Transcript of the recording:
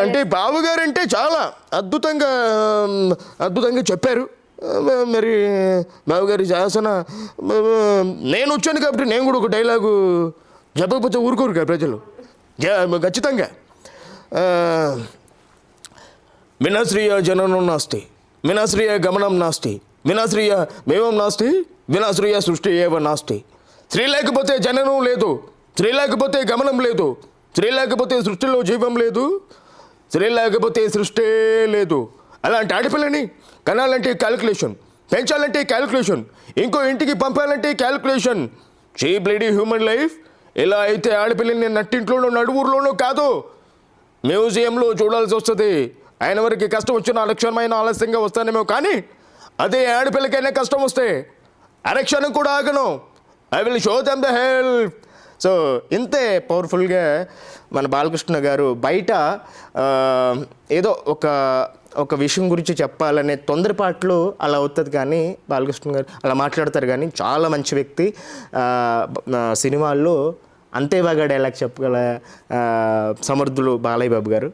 అంటే బావగారు అంటే చాలా అద్భుతంగా చెప్పారు. మరి బావగారి శాసన నేను వచ్చాను కాబట్టి నేను కూడా ఒక డైలాగు చెప్పకపోతే ఊరుకోరు కదా ప్రజలు. ఖచ్చితంగా వినాశ్రీయ జననం నాస్తి, వినాశ్రీయ గమనం నాస్తి, వినాశ్రీయ మేవం నాస్తి, వినాశ్రీయ సృష్టి ఏవ నాస్తి. స్త్రీ లేకపోతే జననం లేదు, స్త్రీ లేకపోతే గమనం లేదు, స్త్రీ లేకపోతే సృష్టిలో జీవం లేదు, స్త్రీ లేకపోతే సృష్టి లేదు. అలాంటి ఆడపిల్లని కనాలంటే క్యాలిక్యులేషన్, పెంచాలంటే క్యాలిక్యులేషన్, ఇంకో ఇంటికి పంపాలంటే calculation. Cheap lady human life. ఇలా అయితే ఆడపిల్లని నట్టింట్లోనో నడువురులోనో కాదు మ్యూజియంలో చూడాల్సి వస్తుంది. ఆయన వరకు కష్టం వచ్చిన అలక్షణమైన ఆలస్యంగా వస్తానేమో, కానీ అదే ఆడపిల్లకైనా కష్టం వస్తే అరక్షణం కూడా ఆగను. I will show them the help. So ఇంతే పవర్ఫుల్గా మన బాలకృష్ణ గారు బయట ఏదో ఒక విషయం గురించి చెప్పాలనే తొందరపాట్లు అలా అవుతుంది, కానీ బాలకృష్ణ గారు అలా మాట్లాడతారు. కానీ చాలా మంచి వ్యక్తి. సినిమాల్లో అంతే బాగా డైలాగ్ చెప్పగల సమర్థులు బాలయ్య బాబు గారు.